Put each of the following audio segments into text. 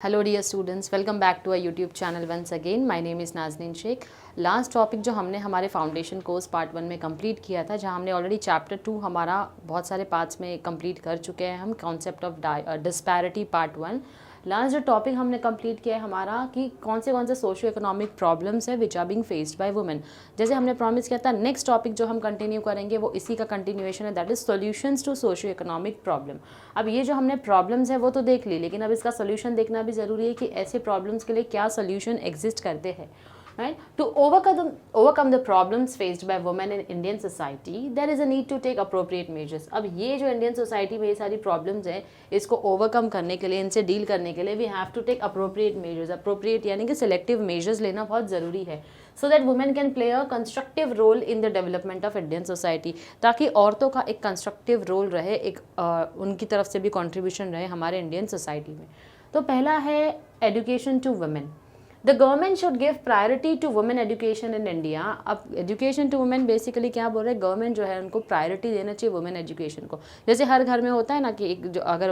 Hello dear students, welcome back to a YouTube channel once again. My name is Nazneen Shaikh. Last topic जो हमने हमारे foundation course part 1 में complete किया था, जहां हमने ऑलरेडी चैप्टर 2 हमारा बहुत सारे पार्ट्स में कंप्लीट कर चुके हैं हम, concept of disparity part 1। Last जो टॉपिक हमने कंप्लीट किया है हमारा कि कौन से सोशियो इकोनॉमिक प्रॉब्लम्स है which are being faced by women. जैसे हमने प्रॉमिस किया था, नेक्स्ट टॉपिक जो हम कंटिन्यू करेंगे वो इसी का कंटिन्यूएशन है, that is solutions to socio economic problem. अब ये जो हमने प्रॉब्लम्स है वो तो देख ली, लेकिन अब इसका सोल्यूशन देखना भी ज़रूरी है कि ऐसे प्रॉब्लम्स के लिए क्या सोल्यूशन एग्जिस्ट करते हैं। Right? To overcome the problems faced by women in Indian society, there is a need to take appropriate measures. अब ये जो इंडियन सोसाइटी में ये सारी प्रॉब्लम्स हैं, इसको ओवरकम करने के लिए, इनसे डील करने के लिए we have to take appropriate measures. Appropriate यानी कि सिलेक्टिव मेजर्स लेना बहुत ज़रूरी है, so that women can play a constructive role in the development of Indian society, ताकि औरतों का एक कंस्ट्रक्टिव रोल रहे, एक उनकी तरफ से भी कॉन्ट्रीब्यूशन रहे हमारे इंडियन सोसाइटी में। तो पहला है education to women. The government should give priority to women education in India. अब एजुकेशन टू वुमेन बेसिकली क्या बोल रहे हैं, गवर्नमेंट जो है उनको प्रायोरिटी देना चाहिए वुमेन एजुकेशन को। जैसे हर घर में होता है ना कि एक जो अगर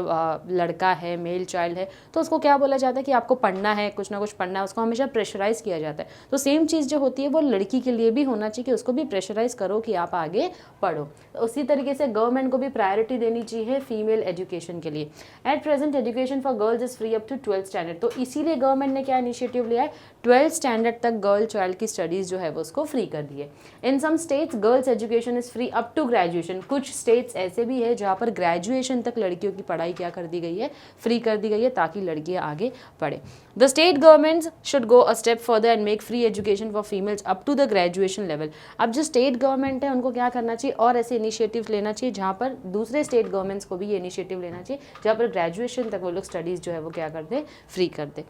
लड़का है, मेल चाइल्ड है, तो उसको क्या बोला जाता है कि आपको पढ़ना है, कुछ ना कुछ पढ़ना है, उसको हमेशा प्रेशराइज किया जाता है। तो सेम चीज़ जो होती है वो लड़की के लिए भी होना चाहिए कि उसको भी प्रेशराइज करो कि आप आगे पढ़ो। तो उसी तरीके से गवर्नमेंट को भी प्रायोरिटी देनी चाहिए फीमेल एजुकेशन के लिए। At present education for girls is free up to 12th standard. तो इसीलिए गवर्नमेंट ने क्या इनिशिएटिव लिया है, 12th स्टैंडर्ड तक गर्ल चाइल्ड की स्टडीज़ जो है वो उसको फ्री कर दी है। In some states girls education is free up to graduation. कुछ स्टेट्स ऐसे भी है जहाँ पर ग्रेजुएशन तक लड़कियों की पढ़ाई क्या कर दी गई है, फ्री कर दी गई है, ताकि लड़कियाँ आगे पढ़े। The state governments should go a step further and make free education for females up to the graduation level. अब जो स्टेट गवर्नमेंट है उनको क्या करना चाहिए, और ऐसे इनिशिएटिव लेना चाहिए जहाँ पर दूसरे स्टेट गवर्नमेंट्स को भी ये इनिशिएटिव लेना चाहिए, जहाँ पर ग्रेजुएशन तक वो लोग स्टडीज़ जो है वो क्या कर दे, फ्री कर दे।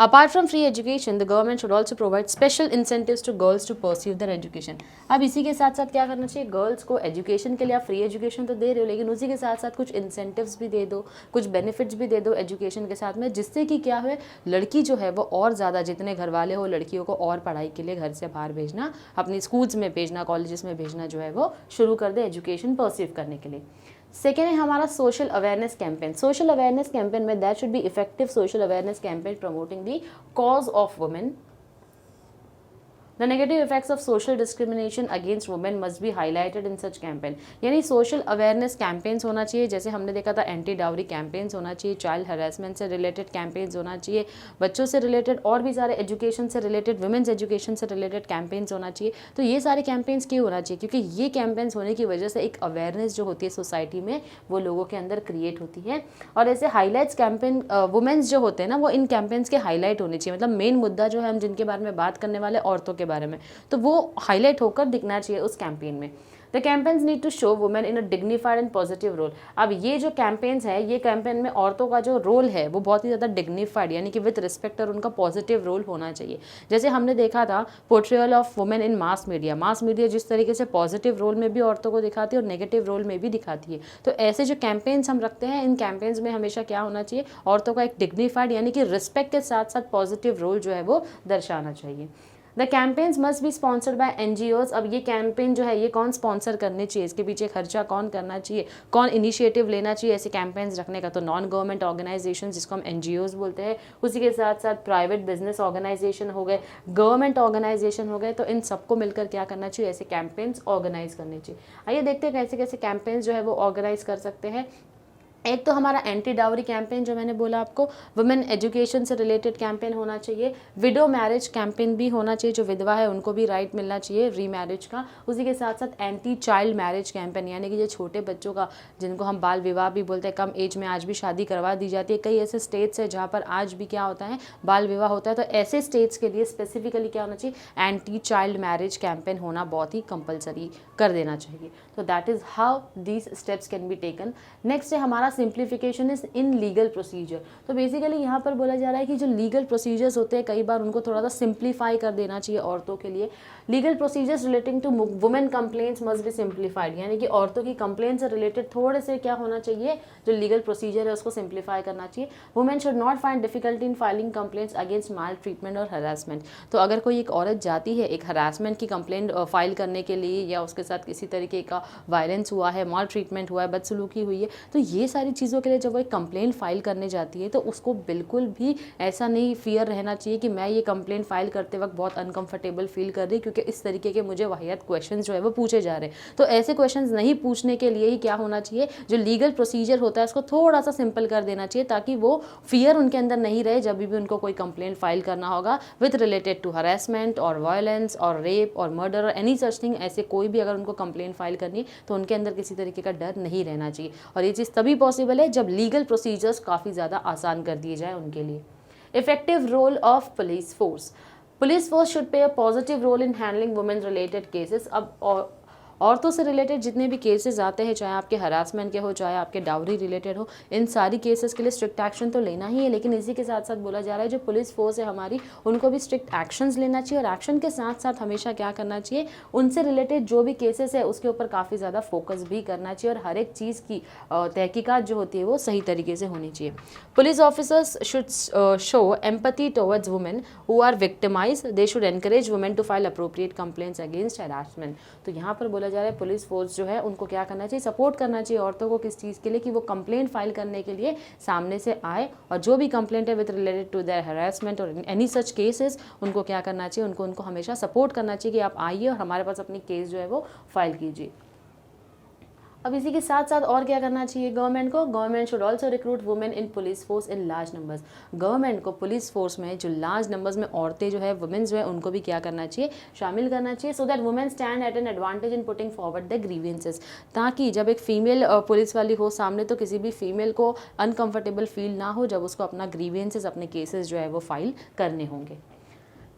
Apart from free education, the government should also provide special incentives to girls to pursue their education. अब इसी के साथ साथ क्या करना चाहिए, गर्ल्स को एजुकेशन के लिए आप फ्री एजुकेशन तो दे रहे हो, लेकिन उसी के साथ साथ कुछ इंसेंटिव्स भी दे दो, कुछ बेनिफिट्स भी दे दो एजुकेशन के साथ में, जिससे कि क्या है, लड़की जो है वो और ज़्यादा, जितने घर वाले हो लड़कियों को और पढ़ाई के लिए घर से बाहर भेजना, अपनी स्कूल्स में भेजना, कॉलेजेस में भेजना जो है वो शुरू कर दे एजुकेशन परसीव करने के लिए। सेकेंड है हमारा social awareness campaign. Social awareness campaign में that should be effective social awareness campaign promoting the cause of women. The negative effects of social discrimination against women must be highlighted in such campaign. यानी social awareness campaigns होना चाहिए, जैसे हमने देखा था anti dowry campaigns होना चाहिए, child harassment से रिलेटेड कैंपेन्स होना चाहिए, बच्चों से रिलेटेड और भी सारे एजुकेशन से रिलेटेड, वुमेन्स एजुकेशन से रिलेटेड कैंपेन्स होना चाहिए। तो ये सारे कैंपेन्स क्यों होना चाहिए, क्योंकि ये कैंपेन्स होने की वजह से एक अवेयरनेस जो होती है सोसाइटी में वो लोगों के अंदर क्रिएट होती है। और ऐसे हाईलाइट्स कैंपेन, वुमेन्स जो होते हैं ना, वो इन कैंपेन्स के हाईलाइट होने चाहिए। मतलब मेन मुद्दा जो है हम जिनके बारे में बात करने वाले औरतों के बारे में, तो वो हाईलाइट होकर दिखना चाहिए उस कैंपेन में। The campaigns need to show women in a dignified and positive role. अब ये जो कैंपेन्स है, ये कैंपेन में औरतों का जो रोल है वो बहुत ही ज़्यादा डिग्निफाइड यानी कि विद रिस्पेक्ट, और उनका पॉजिटिव रोल होना चाहिए। जैसे हमने देखा था portrayal of women in mass media. Mass media जिस तरीके से पॉजिटिव रोल में भी औरतों को दिखाती है और नेगेटिव रोल में भी दिखाती है। तो ऐसे जो कैंपेन्स हम रखते हैं, इन कैंपेन्स में हमेशा क्या होना चाहिए, औरतों का एक डिग्निफाइड यानी कि रिस्पेक्ट के साथ साथ पॉजिटिव रोल जो है वो दर्शाना चाहिए। The campaigns must be sponsored by NGOs। अब ये कैंपेन जो है ये कौन स्पॉन्सर करने चाहिए, इसके पीछे खर्चा कौन करना चाहिए, कौन इनिशिएटिव लेना चाहिए ऐसे कैंपेन्स रखने का, तो नॉन गवर्नमेंट ऑर्गेनाइजेशन जिसको हम NGOs बोलते हैं, उसी के साथ साथ प्राइवेट बिजनेस ऑर्गेनाइजेशन हो गए, गवर्नमेंट ऑर्गेनाइजेशन हो गए, तो इन सबको मिलकर क्या करना चाहिए, ऐसे कैंपेन्स ऑर्गेनाइज करने चाहिए। आइए देखते हैं कैसे कैसे कैंपेन्स जो है वो ऑर्गेनाइज कर सकते हैं। एक तो हमारा एंटी डाउरी कैंपेन जो मैंने बोला आपको, वुमेन एजुकेशन से रिलेटेड कैंपेन होना चाहिए, विडो मैरिज कैंपेन भी होना चाहिए, जो विधवा है उनको भी राइट मिलना चाहिए रीमैरिज का। उसी के साथ साथ एंटी चाइल्ड मैरिज कैंपेन, यानी कि जो छोटे बच्चों का, जिनको हम बाल विवाह भी बोलते हैं, कम एज में आज भी शादी करवा दी जाती है। कई ऐसे स्टेट्स है जहाँ पर आज भी क्या होता है, बाल विवाह होता है। तो ऐसे स्टेट्स के लिए स्पेसिफिकली क्या होना चाहिए, एंटी चाइल्ड मैरिज कैंपेन होना बहुत ही कंपलसरी कर देना चाहिए। तो that is how these steps can be taken. Next है हमारा simplification is in legal procedure. तो बेसिकली यहाँ पर बोला जा रहा है कि जो लीगल प्रोसीजर्स होते हैं कई बार उनको थोड़ा सा सिंप्लीफाई कर देना चाहिए औरतों के लिए। Legal procedures relating to women complaints must be simplified, यानी कि औरतों की कंप्लेंट से रिलेटेड थोड़े से क्या होना चाहिए, जो लीगल प्रोसीजर है उसको सिंप्लीफाई करना चाहिए। Women should not find difficulty in filing complaints against mall treatment और हरासमेंट। तो अगर कोई एक औरत जाती है एक हरासमेंट की कंप्लेंट फाइल करने के लिए, या उसके साथ किसी तरीके का वायलेंस हुआ है, मॉल ट्रीटमेंट हुआ है, बदसलूकी हुई है, तो ये सारी चीज़ों के लिए जब वो एक कंप्लेंट फाइल करने जाती है तो उसको बिल्कुल भी ऐसा नहीं फियर रहना चाहिए कि मैं ये कंप्लेंट फाइल करते वक्त बहुत अनकंफर्टेबल फील कर रही क्योंकि इस तरीके के मुझे वाहियात क्वेश्चन जो है वो पूछे जा रहे हैं। तो ऐसे क्वेश्चन नहीं पूछने के लिए ही क्या होना चाहिए, जो लीगल प्रोसीजर होता है उसको थोड़ा सा सिंपल कर देना चाहिए ताकि वो फियर उनके अंदर नहीं रहे जब भी उनको कोई कंप्लेंट फाइल करना होगा विथ रिलेटेड टू हरासमेंट और वायलेंस और रेप और मर्डर और एनी सच थिंग। ऐसे कोई भी अगर उनको कंप्लेंट फाइल करनी है तो उनके अंदर किसी तरीके का डर नहीं रहना चाहिए, और ये चीज़ तभी पॉसिबल है जब लीगल प्रोसीजर्स काफ़ी ज़्यादा आसान कर दिए जाए उनके लिए। Effective role of police force should play a positive role in handling women related cases. अब औरतों से रिलेटेड जितने भी केसेस आते हैं, चाहे आपके हरासमेंट के हो, चाहे आपके डाउरी रिलेटेड हो, इन सारी केसेस के लिए स्ट्रिक्ट एक्शन तो लेना ही है, लेकिन इसी के साथ साथ बोला जा रहा है जो पुलिस फोर्स है हमारी, उनको भी स्ट्रिक्ट एक्शंस लेना चाहिए, और एक्शन के साथ साथ हमेशा क्या करना चाहिए, उनसे रिलेटेड जो भी केसेस है उसके ऊपर काफ़ी ज़्यादा फोकस भी करना चाहिए, और हर एक चीज़ की तहकीकात जो होती है वो सही तरीके से होनी चाहिए। Police officers should show empathy towards women who are victimized, they should encourage women to file appropriate complaints against harassment. तो यहाँ पर बोला जा रहा है पुलिस फोर्स जो है उनको क्या करना चाहिए, सपोर्ट करना चाहिए औरतों को, किस चीज़ के लिए, कि वो कंप्लेंट फाइल करने के लिए सामने से आए, और जो भी कंप्लेंट है with related to their harassment और एनी सच केसेस, उनको क्या करना चाहिए, उनको हमेशा सपोर्ट करना चाहिए कि आप आइए और हमारे पास अपनी केस जो है वो फाइल कीजिए। अब इसी के साथ साथ और क्या करना चाहिए government should also recruit women in police force in large numbers. Government को पुलिस फोर्स में जो लार्ज नंबर्स में औरतें जो है, वुमेन्स जो है, उनको भी क्या करना चाहिए, शामिल करना चाहिए, so that women stand at an advantage in putting forward the grievances. ताकि जब एक फीमेल पुलिस वाली हो सामने तो किसी भी फीमेल को अनकंफर्टेबल फील ना हो जब उसको अपना ग्रीवेंसेस, अपने केसेस जो है वो फाइल करने होंगे।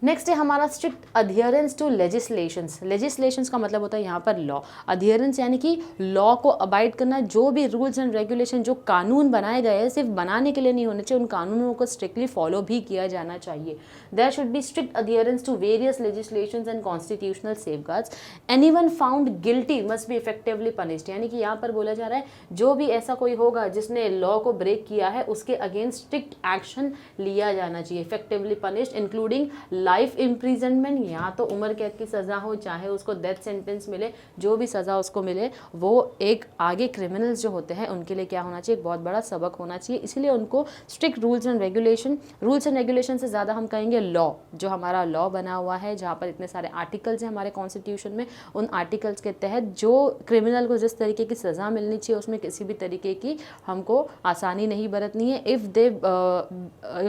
नेक्स्ट है हमारा स्ट्रिक्ट अधियरेंस टू लेजिस्लेशंस का मतलब होता है यहाँ पर लॉ। अधियरेंस यानी कि लॉ को अबाइड करना, जो भी रूल्स एंड रेगुलेशन, जो कानून बनाए गए हैं सिर्फ बनाने के लिए नहीं होने चाहिए, उन कानूनों को स्ट्रिक्टली फॉलो भी किया जाना चाहिए। There should be strict adherence to various legislations and constitutional safeguards. Anyone found guilty must be effectively punished. यानी कि यहाँ पर बोला जा रहा है जो भी ऐसा कोई होगा जिसने लॉ को ब्रेक किया है उसके अगेंस्ट स्ट्रिक्ट एक्शन लिया जाना चाहिए, effectively punished, including life imprisonment, या तो उम्र कैद की सज़ा हो, चाहे उसको डेथ सेंटेंस मिले, जो भी सज़ा उसको मिले वो एक आगे क्रिमिनल्स जो होते हैं उनके लिए क्या होना चाहिए, एक बहुत बड़ा सबक होना चाहिए। इसीलिए उनको स्ट्रिक्ट रूल्स एंड रेगुलेशन से ज़्यादा हम कहेंगे लॉ, जो हमारा लॉ बना हुआ है जहाँ पर इतने सारे आर्टिकल्स हैं हमारे कॉन्स्टिट्यूशन में, उन आर्टिकल्स के तहत जो क्रिमिनल को जिस तरीके की सज़ा मिलनी चाहिए उसमें किसी भी तरीके की हमको आसानी नहीं बरतनी है। इफ़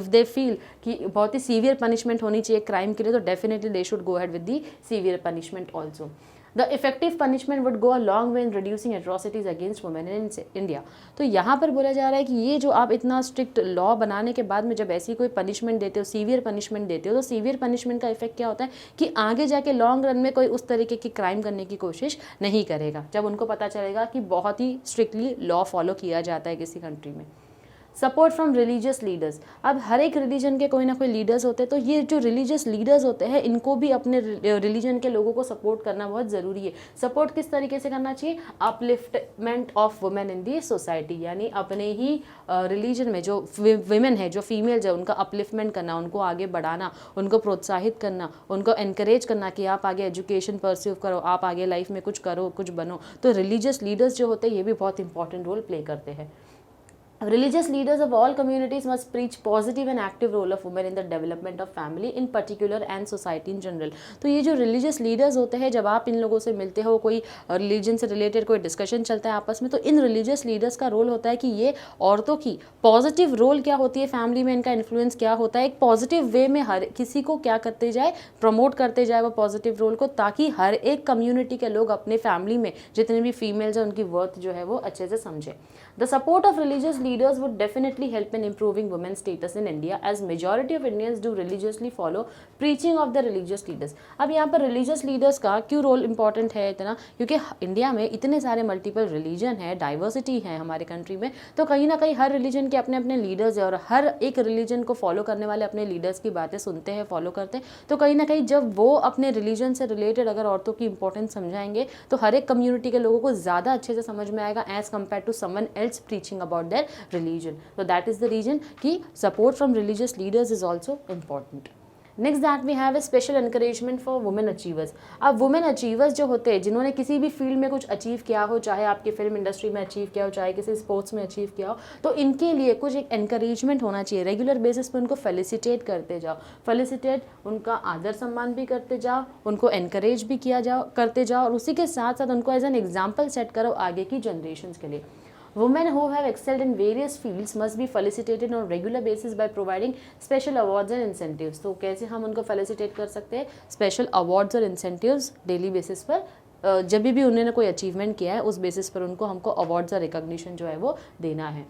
दे फील कि बहुत ही सीवियर पनिशमेंट होनी चाहिए क्राइम के लिए, तो definitely they should go ahead with the severe punishment also. The effective punishment would go a long way in reducing atrocities against women in India. तो यहाँ पर बोला जा रहा है कि ये जो आप इतना स्ट्रिक्ट लॉ बनाने के बाद में जब ऐसी कोई पनिशमेंट देते हो, सीवियर पनिशमेंट देते हो, तो सीवियर पनिशमेंट का इफेक्ट क्या होता है कि आगे जाके लॉन्ग रन में कोई उस तरीके की क्राइम करने की कोशिश नहीं करेगा, जब उनको पता चलेगा कि बहुत ही स्ट्रिक्टली लॉ फॉलो किया जाता है किसी कंट्री में। Support from religious leaders. अब हर एक रिलीजन के कोई ना कोई लीडर्स होते हैं, तो ये जो रिलीजियस लीडर्स होते हैं इनको भी अपने रिलीजन के लोगों को सपोर्ट करना बहुत ज़रूरी है। सपोर्ट किस तरीके से करना चाहिए, upliftment of women in the society, यानी अपने ही रिलीजन में जो वुमेन है, जो फीमेल्स है, उनका अपलिफ्टमेंट करना, उनको आगे बढ़ाना, उनको प्रोत्साहित करना, उनको एनकरेज करना कि आप आगे एजुकेशन परस्यू करो, आप आगे लाइफ में कुछ करो, कुछ बनो। तो रिलीजियस लीडर्स जो होते हैं ये भी बहुत इंपॉर्टेंट रोल प्ले करते हैं। Religious leaders of all communities must preach positive and active role of women in the development of family in particular and society in general। तो ये जो religious leaders होते हैं, जब आप इन लोगों से मिलते हो, कोई religion से related कोई discussion चलता है आपस में, तो इन religious leaders का रोल होता है कि ये औरतों की पॉजिटिव रोल क्या होती है फैमिली में, इनका इन्फ्लुएंस क्या होता है, एक पॉजिटिव वे में हर किसी को क्या करते जाए, प्रमोट करते जाए वो पॉजिटिव रोल को, ताकि हर एक कम्युनिटी के लोग अपने फैमिली में जितने भी फीमेल्स हैं उनकी वर्थ जो है वो अच्छे से समझे। The support of religious leaders would definitely help in improving women's status in India, as majority of Indians do religiously follow preaching of the religious leaders। अब यहाँ पर religious leaders का क्यों रोल इम्पॉर्टेंट है इतना, क्योंकि इंडिया में इतने सारे मल्टीपल रिलीजन है, डाइवर्सिटी है हमारे कंट्री में, तो कहीं ना कहीं हर रिलीजन के अपने अपने लीडर्स है, और हर एक रिलीजन को फॉलो करने वाले अपने लीडर्स की बातें सुनते हैं, फॉलो करते हैं। तो कहीं ना कहीं जब वो अपने रिलीजन से रिलेटेड अगर औरतों की इंपॉर्टेंस समझाएंगे तो हर एक कम्युनिटी के लोगों को ज़्यादा अच्छे से समझ में आएगा as compare to someone else preaching about their religion। So that is the reason कि support from religious leaders is also important। Next that we have a special encouragement for women achievers. अब women achievers जो होते हैं, जिन्होंने किसी भी field में कुछ अचीव किया हो, चाहे आपकी फिल्म इंडस्ट्री में अचीव किया हो, चाहे किसी स्पोर्ट्स में अचीव किया हो, तो इनके लिए कुछ एक एनकरेजमेंट होना चाहिए। रेगुलर बेसिस पे उनको फेलिसिटेट करते जाओ, फेलिसिटेट उनका आदर सम्मान भी करते जाओ, उनको एनकरेज भी किया जाओ करते जाओ, और उसी के साथ साथ उनको एज एन एग्जाम्पल सेट करो आगे की जनरेशन के लिए। Women who have excelled in various fields must be felicitated on regular basis by providing special awards and incentives। तो कैसे हम उनको फेलिसिटेट कर सकते हैं? स्पेशल अवार्ड्स और इंसेंटिव्स डेली बेसिस पर, जब भी उन्होंने कोई अचीवमेंट किया है उस बेसिस पर उनको हमको अवार्ड्स और रिकॉग्निशन जो है वो देना है।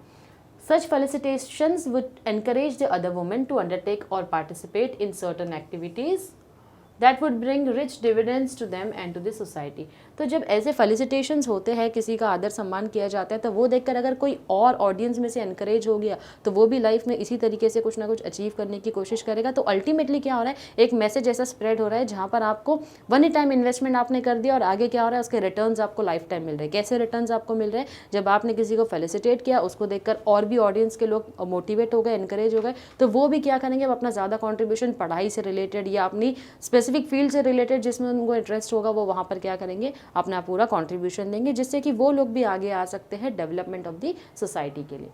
Such felicitations would encourage the other women to undertake or participate in certain activities that would bring rich dividends to them and to the society। तो जब ऐसे फेलिसिटेशंस होते हैं, किसी का आदर सम्मान किया जाता है, तो वो देखकर अगर कोई और ऑडियंस में से एनकरेज हो गया तो वो भी लाइफ में इसी तरीके से कुछ ना कुछ अचीव करने की कोशिश करेगा। तो अल्टीमेटली क्या हो रहा है, एक मैसेज ऐसा स्प्रेड हो रहा है जहाँ पर आपको वन टाइम इन्वेस्टमेंट आपने कर दिया और आगे क्या हो रहा है, उसके रिटर्न्स आपको लाइफ टाइम मिल रहे हैं। कैसे रिटर्न्स आपको मिल रहे हैं? जब आपने किसी को फेलिसिटेट किया, उसको देखकर और भी ऑडियंस के लोग मोटिवेट हो गए, एनकरेज हो गए, तो वो भी क्या करेंगे, अब अपना ज़्यादा कॉन्ट्रीब्यूशन पढ़ाई से रिलेटेड या अपनी स्पेसिफिक फील्ड से रिलेटेड जिसमें उनको इंटरेस्ट होगा, वो वहाँ पर क्या करेंगे, अपना पूरा कंट्रीब्यूशन देंगे, जिससे कि वो लोग भी आगे आ सकते हैं डेवलपमेंट ऑफ द सोसाइटी के लिए।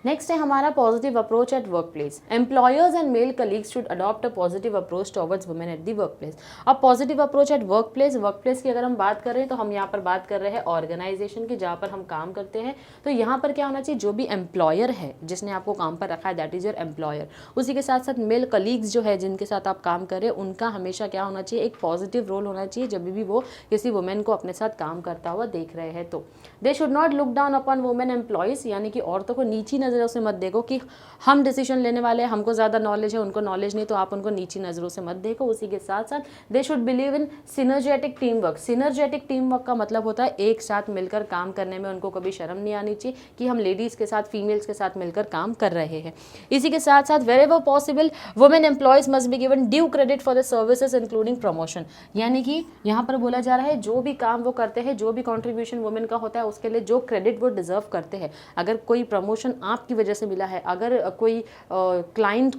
नेक्स्ट है हमारा positive approach at work place. Employers and male colleagues should adopt a positive approach towards women at the work place. अब positive approach at work place की अगर हम बात कर रहे हैं तो हम यहाँ पर बात कर रहे हैं ऑर्गेनाइजेशन की, जहाँ पर हम काम करते हैं। तो यहाँ पर क्या होना चाहिए, जो भी एम्प्लॉयर है जिसने आपको काम पर रखा है, दैट इज योर एम्प्लॉयर। उसी के साथ साथ मेल कलीग्स जो है जिनके साथ आप काम कर रहे हैं, उनका हमेशा क्या होना चाहिए, एक पॉजिटिव रोल होना चाहिए जब भी वो किसी वुमेन को अपने साथ काम करता हुआ देख रहे हैं। तो they should not look down upon women employees, यानी कि औरतों को नीची नज़रों से मत देखो कि हम डिसीजन लेने वाले हैं, हमको ज़्यादा नॉलेज है, उनको नॉलेज नहीं, तो आप उनको नीची नज़रों से मत देखो। उसी के साथ साथ they should believe in synergetic team work. Synergetic team work का मतलब होता है एक साथ मिलकर काम करने में उनको कभी शर्म नहीं आनी चाहिए कि हम लेडीज़ के साथ, फीमेल्स के साथ मिलकर काम कर रहे हैं। इसी के साथ साथ wherever possible women employees must be given due credit for the services including promotion. यानी कि यहाँ पर बोला जा रहा है जो भी काम वो करते हैं, जो भी कॉन्ट्रीब्यूशन वुमेन का होता है, उसके लिए जो क्रेडिट वो डिजर्व करते हैं। अगर कोई प्रमोशन आपकी वजह से मिला है, अगर कोई क्लाइंट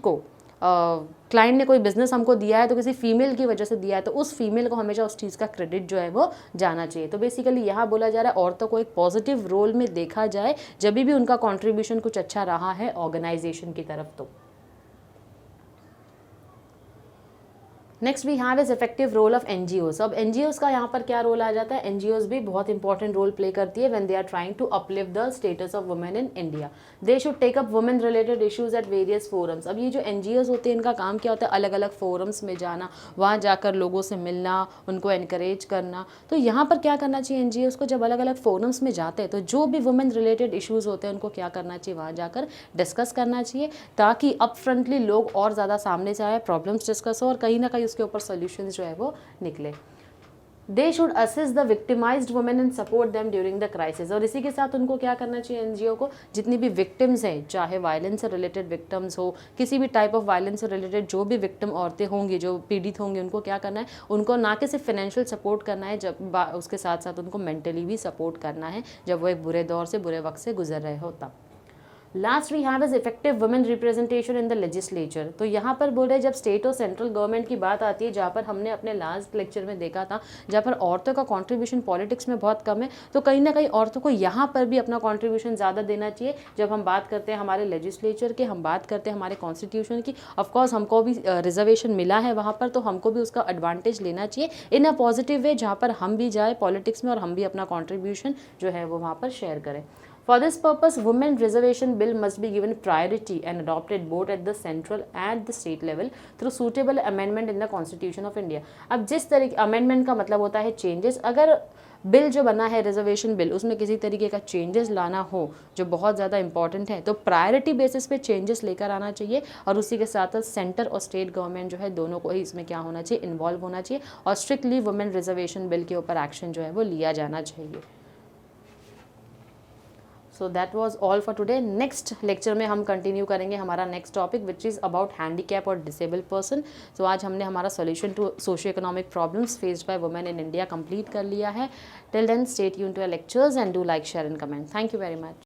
ने कोई बिजनेस हमको दिया है तो किसी फीमेल की वजह से दिया है, तो उस फीमेल को हमेशा उस चीज़ का क्रेडिट जो है वो जाना चाहिए। तो बेसिकली यहाँ बोला जा रहा है औरतों को एक पॉजिटिव रोल में देखा जाए जब भी उनका कंट्रीब्यूशन कुछ अच्छा रहा है ऑर्गेनाइजेशन की तरफ। तो next we have is effective role of NGOs. अब एनजीओज का यहाँ पर क्या रोल आ जाता है, एनजीओज भी बहुत इंपॉर्टेंट रोल प्ले करती है when they are trying to uplift the status of women in India. They should take up women related issues at various forums. अब ये जो एनजीओज होते हैं, इनका काम क्या होता है, अलग अलग फोरम्स में जाना, वहाँ जाकर लोगों से मिलना, उनको एनकरेज करना। तो यहाँ पर क्या करना चाहिए, एनजीओज को जब अलग अलग फोरम्स में जाते हैं तो जो भी वुमेन रिलेटेड इश्यूज होते हैं उनको क्या करना चाहिए, वहाँ जाकर डिस्कस करना चाहिए, ताकि अप फ्रंटली लोग और ज़्यादा सामने से आए, प्रॉब्लम्स डिस्कस हो और कहीं ना कहीं उसके ऊपर सॉल्यूशंस जो है वो निकले। They should assist the victimised women and support them during the crisis. और इसी के साथ उनको क्या करना चाहिए, एनजीओ को जितनी भी विक्टिम्स हैं, चाहे वायलेंस से रिलेटेड विक्टिम्स हो, किसी भी टाइप ऑफ वायलेंस से रिलेटेड जो भी विक्टिम औरतें होंगी, जो पीड़ित होंगी, उनको क्या करना है, उनको ना कि सिर्फ फाइनेंशियल सपोर्ट करना है, जब उसके साथ साथ उनको मेंटली भी सपोर्ट करना है जब वो एक बुरे दौर से, बुरे वक्त से गुजर रहे हो तब। Last we have is effective women representation in the legislature. तो यहाँ पर बोल रहे जब स्टेट और सेंट्रल गवर्नमेंट की बात आती है, जहाँ पर हमने अपने लास्ट लेक्चर में देखा था जहाँ पर औरतों का कंट्रीब्यूशन पॉलिटिक्स में बहुत कम है, तो कहीं ना कहीं औरतों को यहाँ पर भी अपना कंट्रीब्यूशन ज़्यादा देना चाहिए। जब हम बात करते हैं हमारे लेजिस्लेचर की, हम बात करते हैं हमारे कॉन्स्टिट्यूशन की, ऑफकोर्स हमको भी रिजर्वेशन मिला है वहाँ पर, तो हमको भी उसका एडवांटेज लेना चाहिए इन अ पॉजिटिव वे, जहाँ पर हम भी जाए पॉलिटिक्स में और हम भी अपना कॉन्ट्रीब्यूशन जो है वो वहाँ पर शेयर करें। For this purpose, Women Reservation Bill must be given priority and adopted both at the central and the state level through suitable amendment in the Constitution of India। अब जिस तरीके अमेंडमेंट का मतलब होता है चेंजेस, अगर bill जो बना है रिजर्वेशन बिल, उसमें किसी तरीके का चेंजेस लाना हो जो बहुत ज़्यादा इंपॉर्टेंट है, तो प्रायोरिटी बेसिस पे चेंजेस लेकर आना चाहिए। और उसी के साथ साथ सेंटर और स्टेट गवर्नमेंट जो है दोनों को ही इसमें क्या होना चाहिए, इन्वॉल्व होना चाहिए और स्ट्रिक्टली वुमेन रिजर्वेशन बिल के ऊपर एक्शन जो है वो लिया जाना चाहिए। So that was all for today. Next lecture में हम कंटिन्यू करेंगे हमारा next topic which is about handicap और डिसेबल पर्सन। सो आज हमने हमारा solution to socio economic problems faced by women in India complete कर लिया है। Till then stay tuned to our lectures and do like, share and comment. Thank you very much.